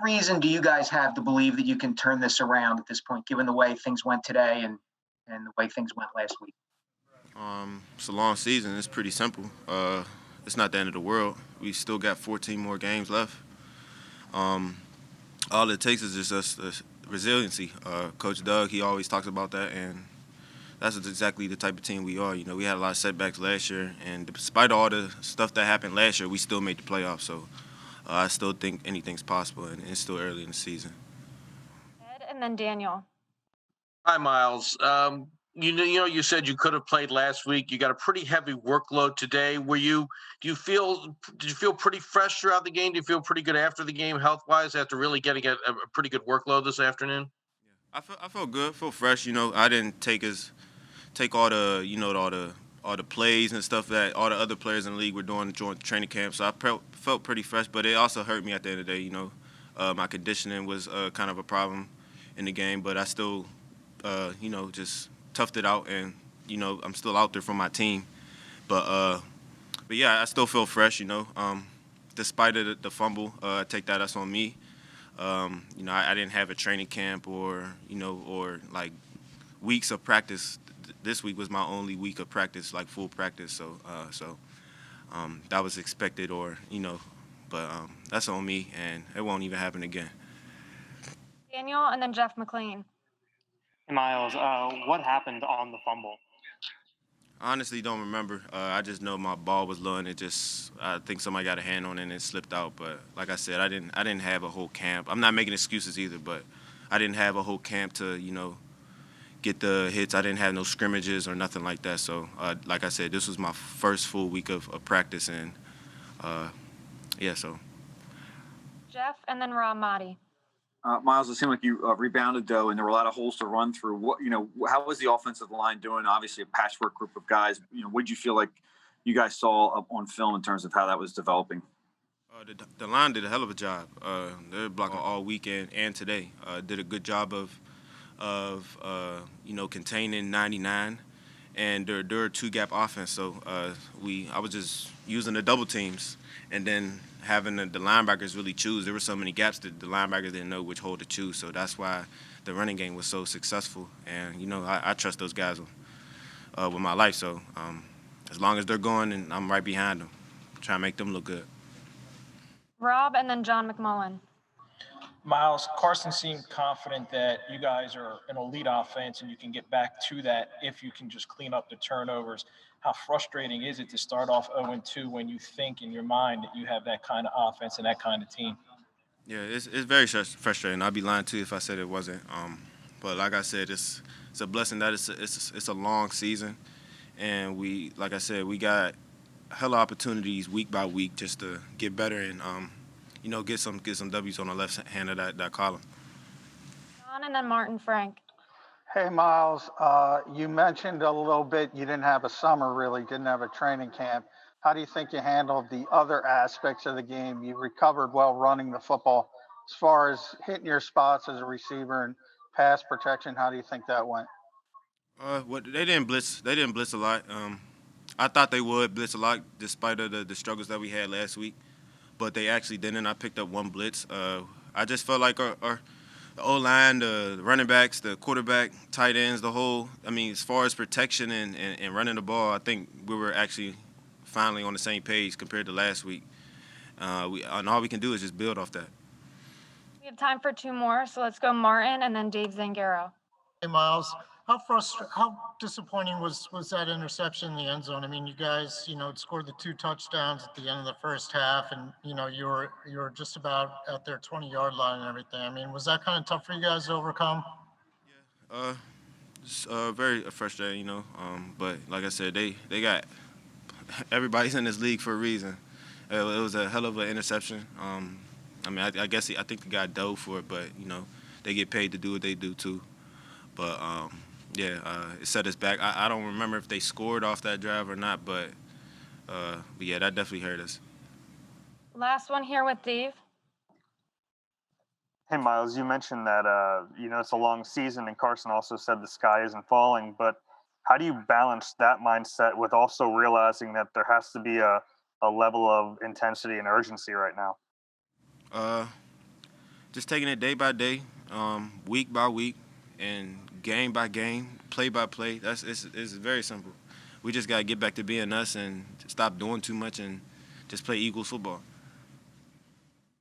reason do you guys have to believe that you can turn this around at this point, given the way things went today and the way things went last week? It's a long season. It's pretty simple. It's not the end of the world. We still got 14 more games left. Um, all it takes is just us resiliency. Coach Doug, he always talks about that, and that's exactly the type of team we are. You know, we had a lot of setbacks last year, and despite all the stuff that happened last year, we still made the playoffs. So I still think anything's possible, and it's still early in the season. Ed and then Daniel. Hi, Miles. You said you could have played last week. You got a pretty heavy workload today. Did you feel pretty fresh throughout the game? Do you feel pretty good after the game, health wise, after really getting a pretty good workload this afternoon? I felt good, feel fresh. You know, I didn't take all the all the plays and stuff that all the other players in the league were doing during training camp. So I felt pretty fresh, but it also hurt me at the end of the day. You know, my conditioning was kind of a problem in the game, but I still just toughed it out, and I'm still out there for my team. But yeah, I still feel fresh. Despite the fumble, I take that's on me. I didn't have a training camp or like weeks of practice. This week was my only week of practice, like full practice. So that was expected, but that's on me, and it won't even happen again. Daniel and then Jeff McLean. Hey, Miles, what happened on the fumble? I honestly don't remember. I just know my ball was low, and I think somebody got a hand on it and it slipped out. But like I said, I didn't have a whole camp. I'm not making excuses either, but I didn't have a whole camp to get the hits. I didn't have no scrimmages or nothing like that. So like I said, this was my first full week of practice, and so. Jeff and then Rob Maaddi. Miles, it seemed like you rebounded though, and there were a lot of holes to run through. How was the offensive line doing? Obviously, a patchwork group of guys. What did you feel like you guys saw up on film in terms of how that was developing? The line did a hell of a job. They're blocking all weekend and today. Did a good job of containing 99, and they're a two-gap offense. So I was just using the double teams, and then having the linebackers really choose. There were so many gaps that the linebackers didn't know which hole to choose. So that's why the running game was so successful. And I trust those guys with my life. So as long as they're going, and I'm right behind them, trying to make them look good. Rob and then John McMullen. Miles, Carson seemed confident that you guys are an elite offense and you can get back to that if you can just clean up the turnovers. How frustrating is it to start off 0-2 when you think in your mind that you have that kind of offense and that kind of team? Yeah, it's very frustrating. I'd be lying to you if I said it wasn't. But like I said, it's a blessing that it's a long season, and like I said, we got hella opportunities week by week just to get better and get some W's on the left hand of that column. John and then Martin Frank. Hey, Miles, you mentioned a little bit you didn't have a summer, really, didn't have a training camp. How do you think you handled the other aspects of the game? You recovered well running the football. As far as hitting your spots as a receiver and pass protection, how do you think that went? They didn't blitz. They didn't blitz a lot. I thought they would blitz a lot, despite of the struggles that we had last week, but they actually didn't. I picked up one blitz. I just felt like our the O-line, the running backs, the quarterback, tight ends, as far as protection and running the ball, I think we were actually finally on the same page compared to last week. And all we can do is just build off that. We have time for two more, so let's go Martin and then Dave Zangaro. Hey, Miles, how disappointing was that interception in the end zone? I mean, you guys, scored the 2 touchdowns at the end of the first half, and you were just about at their 20-yard line and everything. I mean, was that kind of tough for you guys to overcome? It's very frustrating, but like I said, they got everybody's in this league for a reason. It was a hell of an interception. I think the guy dove for it, but they get paid to do what they do too. But it set us back. I don't remember if they scored off that drive or not, but yeah, that definitely hurt us. Last one here with Dave. Hey, Miles, you mentioned that, it's a long season, and Carson also said the sky isn't falling, but how do you balance that mindset with also realizing that there has to be a level of intensity and urgency right now? just taking it day by day, week by week, and game by game, play by play. It's very simple. We just got to get back to being us and stop doing too much and just play Eagles football.